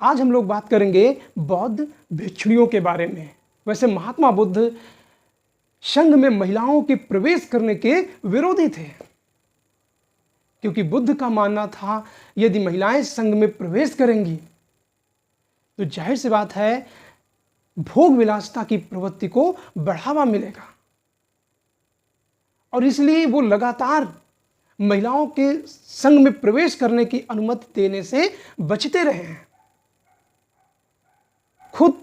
आज हम लोग बात करेंगे बौद्ध भिक्षुणियों के बारे में। वैसे महात्मा बुद्ध संघ में महिलाओं के प्रवेश करने के विरोधी थे, क्योंकि बुद्ध का मानना था यदि महिलाएं संघ में प्रवेश करेंगी तो जाहिर सी बात है भोग विलासिता की प्रवृत्ति को बढ़ावा मिलेगा, और इसलिए वो लगातार महिलाओं के संघ में प्रवेश करने की अनुमति देने से बचते रहे हैं। खुद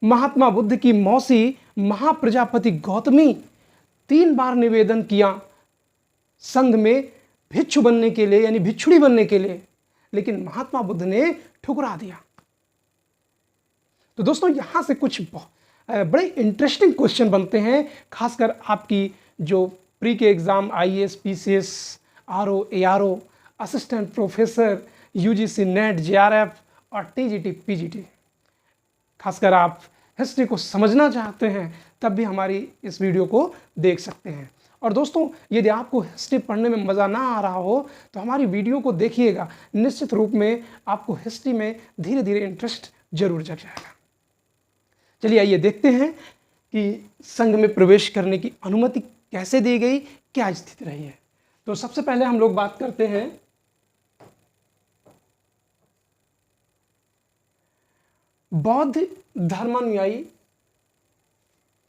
महात्मा बुद्ध की मौसी महाप्रजापति गौतमी 3 बार निवेदन किया संघ में भिक्षु बनने के लिए, यानी भिक्षुणी बनने के लिए, लेकिन महात्मा बुद्ध ने ठुकरा दिया। तो दोस्तों यहां से कुछ बड़े इंटरेस्टिंग क्वेश्चन बनते हैं, खासकर आपकी जो प्री के exam IAS, PCS, RO, ARO, assistant professor, UGC net, JRF और टीजीटी, पीजीटी, खासकर आप हिस्ट्री को समझना चाहते हैं तब भी हमारी इस वीडियो को देख सकते हैं। और दोस्तों यदि आपको हिस्ट्री पढ़ने में मज़ा ना आ रहा हो तो हमारी वीडियो को देखिएगा, निश्चित रूप में आपको हिस्ट्री में धीरे धीरे इंटरेस्ट जरूर जग जाएगा। चलिए आइए देखते हैं कि संघ में प्रवेश करने की अनुमति कैसे दी गई, क्या स्थिति रही है। तो सबसे पहले हम लोग बात करते हैं बौद्ध धर्मानुयायी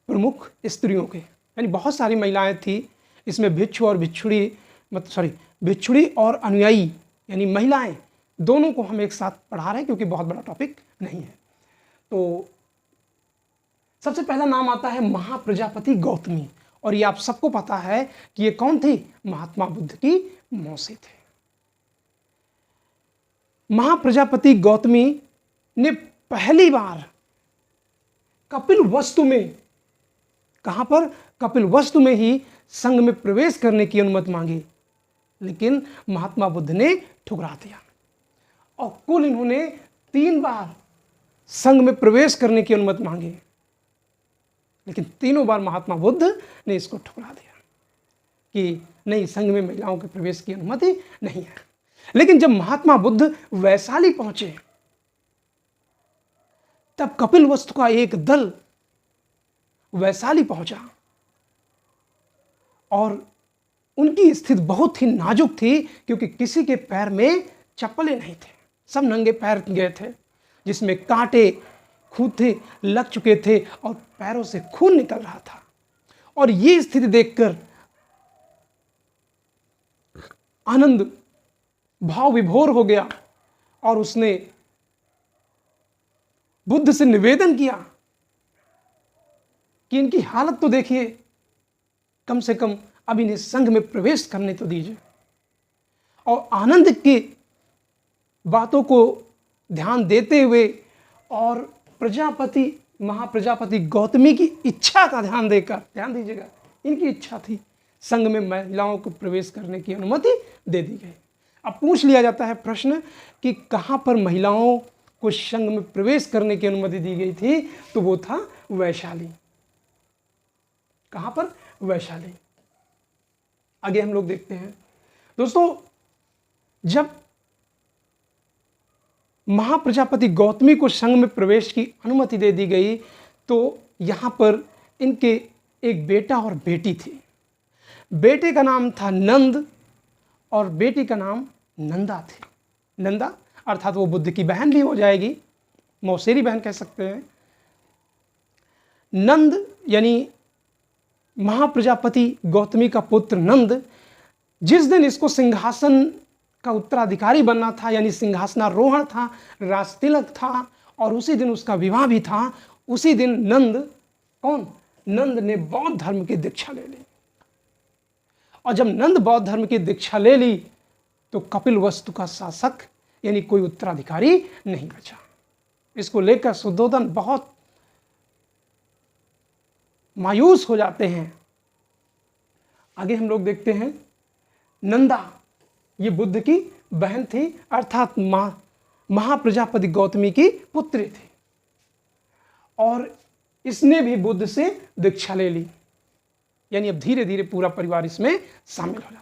प्रमुख स्त्रियों के, यानी बहुत सारी महिलाएं थी इसमें, भिक्षु और भिक्षुणी और अनुयायी यानी महिलाएं दोनों को हम एक साथ पढ़ा रहे हैं क्योंकि बहुत बड़ा टॉपिक नहीं है। तो सबसे पहला नाम आता है महाप्रजापति गौतमी, और ये आप सबको पता है कि ये कौन थी, महात्मा बुद्ध की मौसी थे। महाप्रजापति गौतमी ने पहली बार कपिलवस्तु में, कहां पर, कपिलवस्तु में ही संघ में प्रवेश करने की अनुमति मांगी, लेकिन महात्मा बुद्ध ने ठुकरा दिया, और कुल इन्होंने 3 बार संघ में प्रवेश करने की अनुमति मांगी, लेकिन तीनों बार महात्मा बुद्ध ने इसको ठुकरा दिया कि नहीं, संघ में महिलाओं के प्रवेश की अनुमति नहीं है। लेकिन जब महात्मा बुद्ध वैशाली पहुंचे तब कपिलवस्तु का एक दल वैशाली पहुंचा, और उनकी स्थिति बहुत ही नाजुक थी क्योंकि किसी के पैर में चप्पलें नहीं थे, सब नंगे पैर गए थे, जिसमें कांटे खूंटे लग चुके थे और पैरों से खून निकल रहा था। और ये स्थिति देखकर आनंद भाव विभोर हो गया और उसने बुद्ध से निवेदन किया कि इनकी हालत तो देखिए, कम से कम अब इन्हें संघ में प्रवेश करने तो दीजिए। और आनंद की बातों को ध्यान देते हुए और महाप्रजापति गौतमी की इच्छा का ध्यान देकर, ध्यान दीजिएगा, इनकी इच्छा थी संघ में महिलाओं को प्रवेश करने की अनुमति दे दी गई। अब पूछ लिया जाता है प्रश्न कि कहां पर महिलाओं को संघ में प्रवेश करने की अनुमति दी गई थी, तो वो था वैशाली। कहां पर, वैशाली। आगे हम लोग देखते हैं दोस्तों, जब महाप्रजापति गौतमी को संघ में प्रवेश की अनुमति दे दी गई तो यहां पर इनके एक बेटा और बेटी थी। बेटे का नाम था नंद और बेटी का नाम नंदा थी। नंदा अर्थात वो बुद्ध की बहन भी हो जाएगी, मौसेरी बहन कह सकते हैं। नंद यानी महाप्रजापति गौतमी का पुत्र नंद, जिस दिन इसको सिंहासन का उत्तराधिकारी बनना था, यानी सिंहासनारोहण था, राजतिलक था, और उसी दिन उसका विवाह भी था, उसी दिन नंद ने बौद्ध धर्म की दीक्षा ले ली। और जब नंद बौद्ध धर्म की दीक्षा ले ली तो कपिलवस्तु का शासक यानी कोई उत्तराधिकारी नहीं बचा। इसको लेकर शुद्धोधन बहुत मायूस हो जाते हैं। आगे हम लोग देखते हैं, नंदा ये बुद्ध की बहन थी, अर्थात महाप्रजापति गौतमी की पुत्री थी, और इसने भी बुद्ध से दीक्षा ले ली, यानी अब धीरे धीरे पूरा परिवार इसमें शामिल हो जाता है।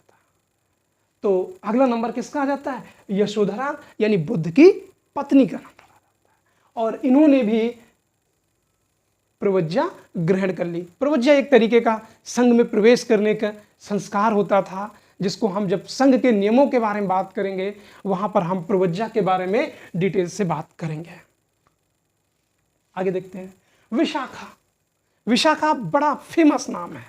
तो अगला नंबर किसका आ जाता है? यशोधरा, यानी बुद्ध की पत्नी का नाम पड़ा जाता है। और इन्होंने भी प्रवज्ञा ग्रहण कर ली। प्रवज्ञा एक तरीके का संघ में प्रवेश करने का संस्कार होता था, जिसको हम जब संघ के नियमों के बारे में बात करेंगे वहां पर हम प्रवज्ञा के बारे में डिटेल से बात करेंगे। आगे देखते हैं विशाखा। विशाखा बड़ा फेमस नाम है।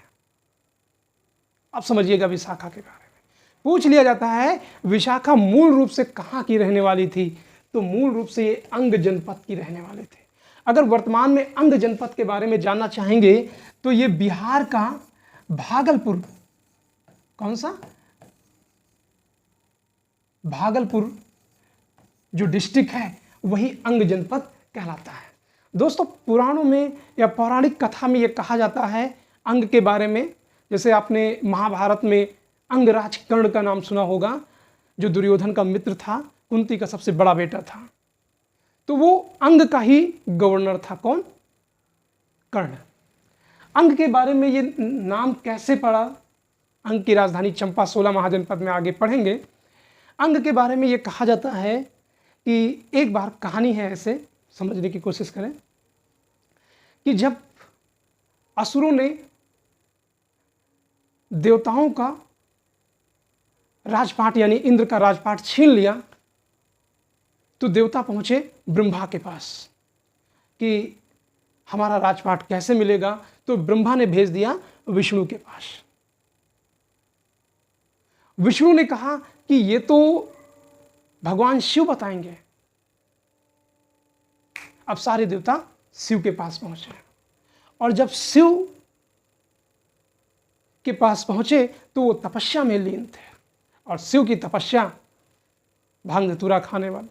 अब समझिएगा विशाखा के बारे में पूछ लिया जाता है विशाखा मूल रूप से कहाँ की रहने वाली थी, तो मूल रूप से ये अंग जनपद की रहने वाले थे। अगर वर्तमान में अंग जनपद के बारे में जानना चाहेंगे तो ये बिहार का भागलपुर, कौन सा, भागलपुर जो डिस्ट्रिक्ट है वही अंग जनपद कहलाता है। दोस्तों पुराणों में या पौराणिक कथा में ये कहा जाता है अंग के बारे में, जैसे आपने महाभारत में अंगराज कर्ण का नाम सुना होगा, जो दुर्योधन का मित्र था, कुंती का सबसे बड़ा बेटा था, तो वो अंग का ही गवर्नर था। कौन? कर्ण। अंग के बारे में ये नाम कैसे पड़ा? अंग की राजधानी चंपा 16 महाजनपद में आगे पढ़ेंगे। अंग के बारे में ये कहा जाता है कि एक बार कहानी है, ऐसे समझने की कोशिश करें कि जब असुरों ने देवताओं का राजपाट यानी इंद्र का राजपाट छीन लिया, तो देवता पहुंचे ब्रह्मा के पास कि हमारा राजपाट कैसे मिलेगा, तो ब्रह्मा ने भेज दिया विष्णु के पास। विष्णु ने कहा कि ये तो भगवान शिव बताएंगे। अब सारे देवता शिव के पास पहुंचे, और जब शिव के पास पहुंचे तो वो तपस्या में लीन थे, और शिव की तपस्या भांग धतूरा खाने वाले,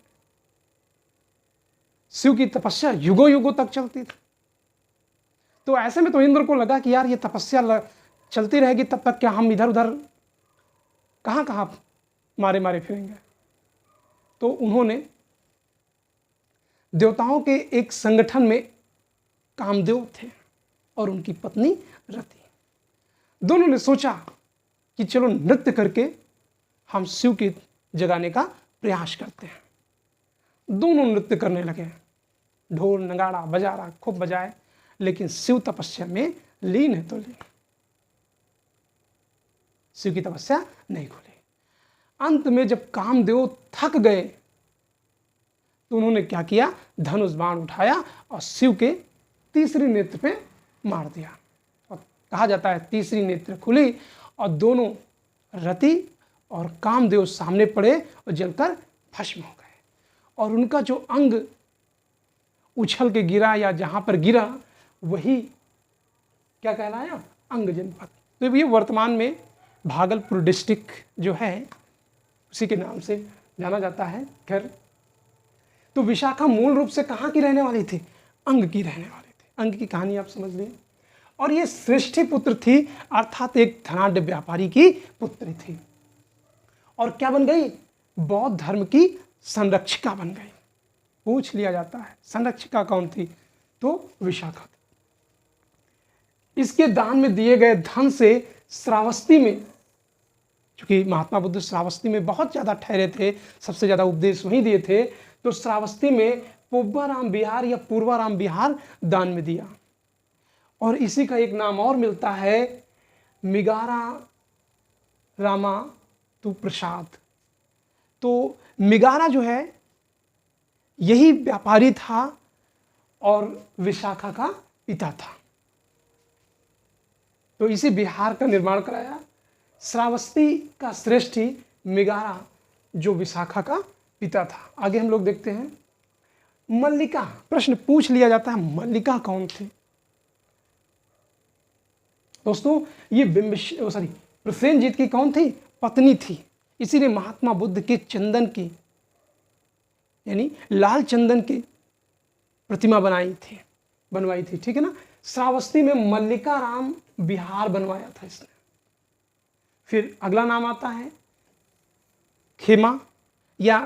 शिव की तपस्या युगों युगों तक चलती थी। तो ऐसे में तो इंद्र को लगा कि यार ये तपस्या चलती रहेगी तब तक क्या हम इधर उधर कहाँ कहाँ मारे मारे फिरेंगे। तो उन्होंने देवताओं के एक संगठन में कामदेव थे और उनकी पत्नी रति, दोनों ने सोचा कि चलो नृत्य करके हम शिव की जगाने का प्रयास करते हैं। दोनों नृत्य करने लगे, ढोल नगाड़ा बजारा खूब बजाए, लेकिन शिव तपस्या में लीन है तो लीन, शिव की तपस्या नहीं खुली। अंत में जब कामदेव थक गए तो उन्होंने क्या किया, धनुष बाण उठाया और शिव के तीसरी नेत्र पे मार दिया, और कहा जाता है तीसरी नेत्र खुली और दोनों रति और कामदेव सामने पड़े और जलकर भस्म हो गए, और उनका जो अंग उछल के गिरा या जहाँ पर गिरा वही क्या कहलाया, अंग जनपद। तो ये वर्तमान में भागलपुर डिस्ट्रिक्ट जो है उसी के नाम से जाना जाता है। खैर, तो विशाखा मूल रूप से कहाँ की रहने वाली थी, अंग की रहने वाली थी। अंग की कहानी आप समझ लिए। और ये श्रेष्ठी पुत्र थी, अर्थात एक धनाढ्य व्यापारी की पुत्री थी, और क्या बन गई, बौद्ध धर्म की संरक्षिका बन गई। पूछ लिया जाता है संरक्षिका कौन थी, तो विशाखा थी। इसके दान में दिए गए धन से श्रावस्ती में, क्योंकि महात्मा बुद्ध श्रावस्ती में बहुत ज़्यादा ठहरे थे, सबसे ज़्यादा उपदेश वहीं दिए थे, तो श्रावस्ती में पूर्वाराम विहार या पूर्वाराम विहार दान में दिया। और इसी का एक नाम और मिलता है, मिगारा रामा तु प्रसाद। तो मिगारा जो है यही व्यापारी था और विशाखा का पिता था, तो इसी बिहार का निर्माण कराया। श्रावस्ती का श्रेष्ठी मिगारा जो विशाखा का पिता था। आगे हम लोग देखते हैं मल्लिका। प्रश्न पूछ लिया जाता है मल्लिका कौन थी। दोस्तों ये प्रसेनजीत की कौन थी, पत्नी थी। इसीलिए महात्मा बुद्ध के चंदन की यानी लाल चंदन की प्रतिमा बनवाई थी, ठीक है ना। श्रावस्ती में मल्लिका राम विहार बनवाया था इसने। फिर अगला नाम आता है खेमा या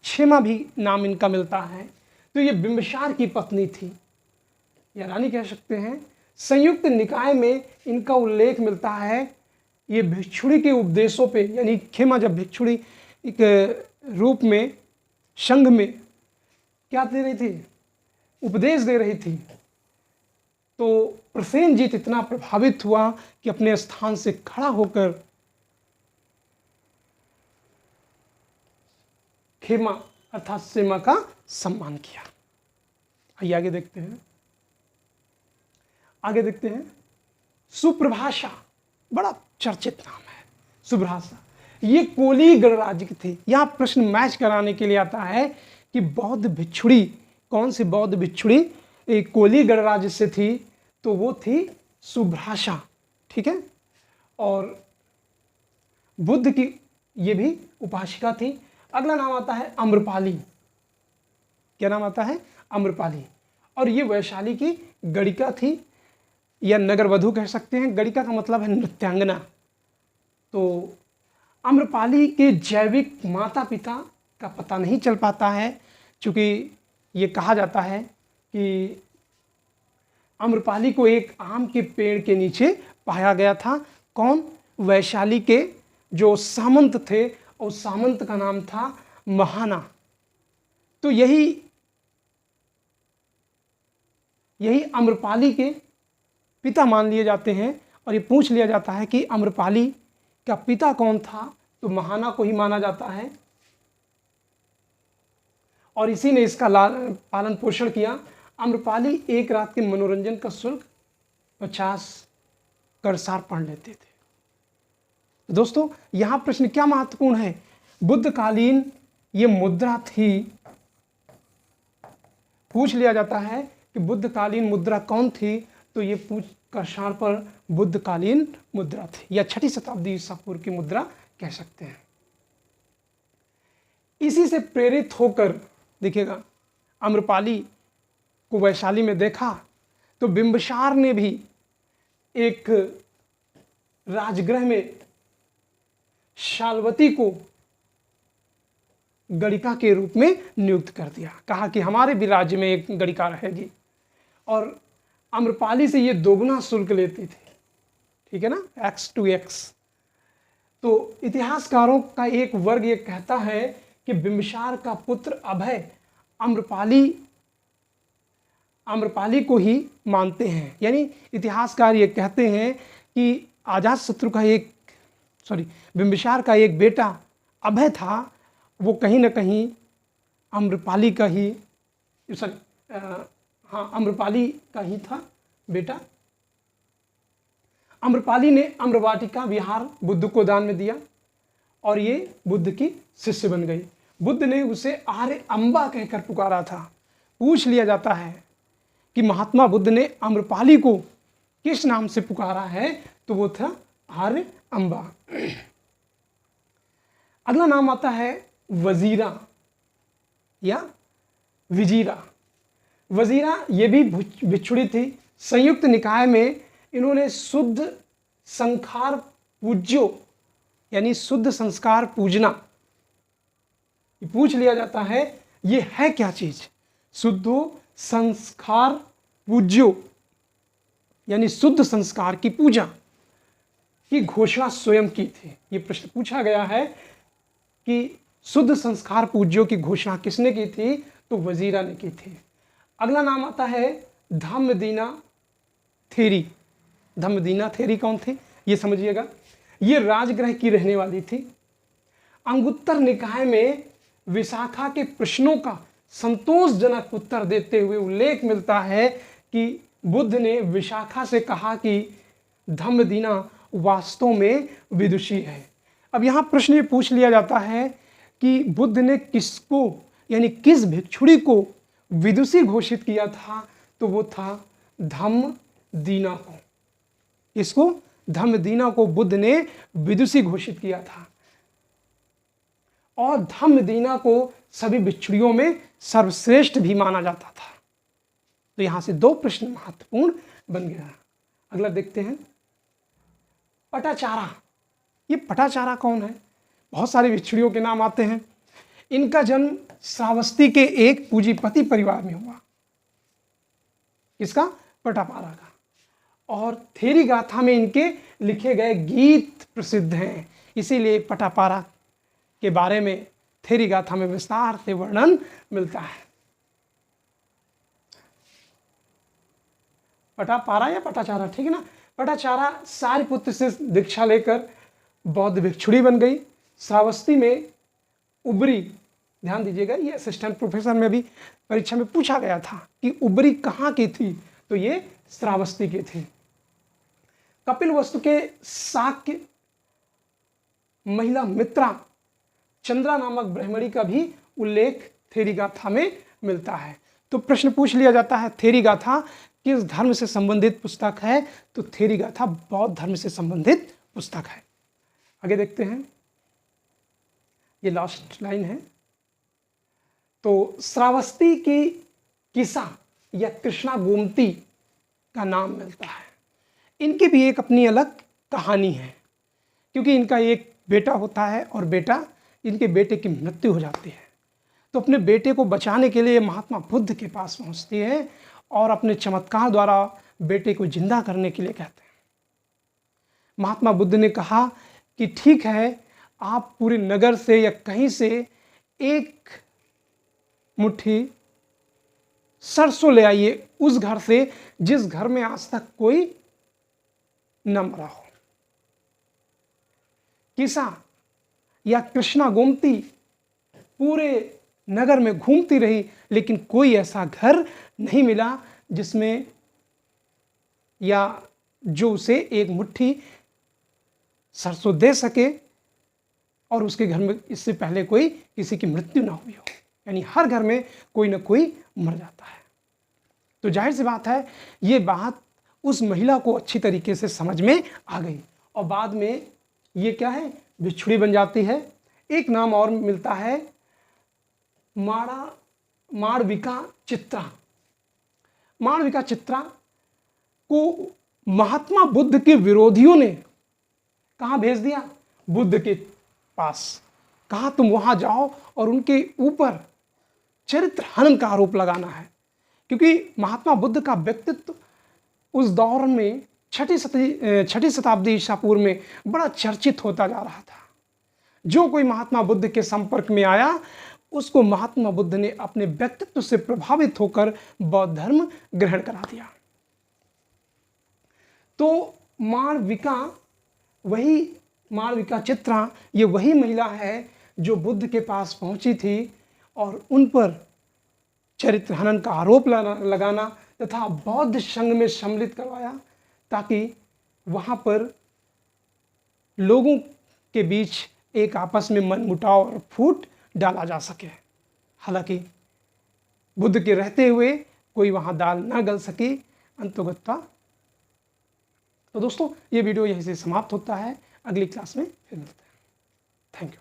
क्षेमा भी नाम इनका मिलता है। तो ये बिंबिसार की पत्नी थी या रानी कह सकते हैं। संयुक्त निकाय में इनका उल्लेख मिलता है। ये भिक्षुणी के उपदेशों पे, यानी खेमा जब भिक्षुणी एक रूप में संघ में क्या दे रही थी, उपदेश दे रही थी, तो प्रसेनजीत इतना प्रभावित हुआ कि अपने स्थान से खड़ा होकर खेमा अर्थात सीमा का सम्मान किया। आइए आगे देखते हैं। आगे देखते हैं, सुप्रभाषा बड़ा चर्चित नाम है। सुप्रभाषा ये कोली गणराज्य की थी। यहां प्रश्न मैच कराने के लिए आता है कि बौद्ध भिक्षुड़ी, कौन सी बौद्ध भिक्षुड़ी एक कोली गणराज्य से थी, तो वो थी सुभ्राषा। ठीक है, और बुद्ध की ये भी उपासिका थी। अगला नाम आता है अम्रपाली। क्या नाम आता है? अम्रपाली। और ये वैशाली की गणिका थी या नगर वधू कह सकते हैं। गणिका का मतलब है नृत्यांगना। तो अम्रपाली के जैविक माता पिता का पता नहीं चल पाता है, क्योंकि ये कहा जाता है कि अम्रपाली को एक आम के पेड़ के नीचे पाया गया था। कौन? वैशाली के जो सामंत थे, और सामंत का नाम था महाना। तो यही अम्रपाली के पिता मान लिए जाते हैं। और ये पूछ लिया जाता है कि अम्रपाली का पिता कौन था, तो महाना को ही माना जाता है, और इसी ने इसका पालन पोषण किया। अम्रपाली एक रात के मनोरंजन का शुल्क 50 करसार पढ़ लेते थे। दोस्तों यहां प्रश्न क्या महत्वपूर्ण है? बुद्धकालीन ये मुद्रा थी। पूछ लिया जाता है कि बुद्धकालीन मुद्रा कौन थी, तो ये पूछ करसार पर बुद्धकालीन मुद्रा थी, या 6ठी शताब्दी ईसा पूर्व की मुद्रा कह सकते हैं। इसी से प्रेरित होकर देखिएगा, अम्रपाली को वैशाली में देखा तो बिंबिसार ने भी एक राजगृह में शाल्वती को गणिका के रूप में नियुक्त कर दिया। कहा कि हमारे भी राज्य में एक गणिका रहेगी, और अम्रपाली से ये दोगुना शुल्क लेती थी। ठीक है ना, X to X। तो इतिहासकारों का एक वर्ग ये कहता है कि बिंबिसार का पुत्र अभय अम्रपाली को ही मानते हैं। यानी इतिहासकार ये कहते हैं कि अजातशत्रु का बिंबिसार का एक बेटा अभय था, वो कहीं ना कहीं अम्रपाली का ही अम्रपाली का ही था बेटा। अम्रपाली ने अम्रवाटिका विहार बुद्ध को दान में दिया, और ये बुद्ध की शिष्य बन गई। बुद्ध ने उसे आर्य अम्बा कहकर पुकारा था। पूछ लिया जाता है कि महात्मा बुद्ध ने अम्रपाली को किस नाम से पुकारा है, तो वो था आर्य अम्बा। अगला नाम आता है वजीरा या विजीरा। वजीरा ये भी भिक्षुड़ी थी। संयुक्त निकाय में इन्होंने शुद्ध संस्कार पूज्यो यानी शुद्ध संस्कार पूजना, पूछ लिया जाता है ये है क्या चीज? शुद्धो संस्कार पूज्यो यानी शुद्ध संस्कार की पूजा की घोषणा स्वयं की थी। ये प्रश्न पूछा गया है कि शुद्ध संस्कार पूज्यों की घोषणा किसने की थी, तो वजीरा ने की थी। अगला नाम आता है धम्मदीना थेरी। धम्मदीना थेरी कौन थी, ये समझिएगा। ये राजगृह की रहने वाली थी। अंगुत्तर निकाय में विशाखा के प्रश्नों का संतोषजनक उत्तर देते हुए उल्लेख मिलता है कि बुद्ध ने विशाखा से कहा कि धम्मदीना वास्तव में विदुषी है। अब यहाँ प्रश्न ये पूछ लिया जाता है कि बुद्ध ने किसको यानी किस भिक्षुड़ी को विदुषी घोषित किया था, तो वो था धम्मदीना को। इसको धम्मदीना को बुद्ध ने विदुषी घोषित किया था, और धम्मदीना को सभी भिक्षुड़ियों में सर्वश्रेष्ठ भी माना जाता था। तो यहां से दो प्रश्न महत्वपूर्ण बन गया। अगला देखते हैं पटाचारा। ये पटाचारा कौन है? बहुत सारे भिक्षुड़ियों के नाम आते हैं। इनका जन्म श्रावस्ती के एक पूंजीपति परिवार में हुआ। किसका? पटापारा का। और थेरी गाथा में इनके लिखे गए गीत प्रसिद्ध हैं, इसीलिए पटापारा के बारे में थेरी गाथा में विस्तार से वर्णन मिलता है। पटापारा या पटाचारा, ठीक है ना। पटाचारा सारिपुत्र से दीक्षा लेकर बौद्ध भिक्षुणी बन गई। श्रावस्ती में उबरी, ध्यान दीजिएगा ये असिस्टेंट प्रोफेसर में भी परीक्षा में पूछा गया था कि उबरी कहाँ की थी, तो ये श्रावस्ती की थी। कपिलवस्तु के शाक्य महिला मित्रा चंद्रा नामक ब्राह्मणी का भी उल्लेख थेरी गाथा में मिलता है। तो प्रश्न पूछ लिया जाता है थेरी गाथा किस धर्म से संबंधित पुस्तक है, तो थेरी गाथा बौद्ध धर्म से संबंधित पुस्तक है। आगे देखते हैं, ये लास्ट लाइन है। तो श्रावस्ती की किसा या कृष्णा गोमती का नाम मिलता है। इनकी भी एक अपनी अलग कहानी है, क्योंकि इनका एक बेटा होता है और इनके बेटे की मृत्यु हो जाती है। तो अपने बेटे को बचाने के लिए महात्मा बुद्ध के पास पहुंचती है और अपने चमत्कार द्वारा बेटे को जिंदा करने के लिए कहते हैं। महात्मा बुद्ध ने कहा कि ठीक है, आप पूरे नगर से या कहीं से एक मुट्ठी सरसों ले आइए, उस घर से जिस घर में आज तक कोई न मरा हो। किसा या कृष्णा गोमती पूरे नगर में घूमती रही, लेकिन कोई ऐसा घर नहीं मिला जिसमें या जो उसे एक मुट्ठी सरसों दे सके और उसके घर में इससे पहले कोई किसी की मृत्यु ना हुई हो। यानी हर घर में कोई ना कोई मर जाता है। तो जाहिर सी बात है, ये बात उस महिला को अच्छी तरीके से समझ में आ गई और बाद में ये क्या है, भिक्षुणी बन जाती है। एक नाम और मिलता है माड़विका चित्रा। माड़विका चित्रा को महात्मा बुद्ध के विरोधियों ने कहाँ भेज दिया, बुद्ध के पास। कहा तुम वहां जाओ और उनके ऊपर चरित्र हनन का आरोप लगाना है, क्योंकि महात्मा बुद्ध का व्यक्तित्व उस दौर में छठी शताब्दी ईसा पूर्व में बड़ा चर्चित होता जा रहा था। जो कोई महात्मा बुद्ध के संपर्क में आया उसको महात्मा बुद्ध ने अपने व्यक्तित्व से प्रभावित होकर बौद्ध धर्म ग्रहण करा दिया। तो माड़विका चित्रा ये वही महिला है जो बुद्ध के पास पहुंची थी और उन पर चरित्र हनन का आरोप लगाना तथा बौद्ध संघ में सम्मिलित करवाया, ताकि वहाँ पर लोगों के बीच एक आपस में मनमुटाव और फूट डाला जा सके। हालांकि बुद्ध के रहते हुए कोई वहाँ दाल न गल सकी अंतोगत्वा। तो दोस्तों, ये वीडियो यहीं से समाप्त होता है। अगली क्लास में फिर मिलते हैं। Thank you.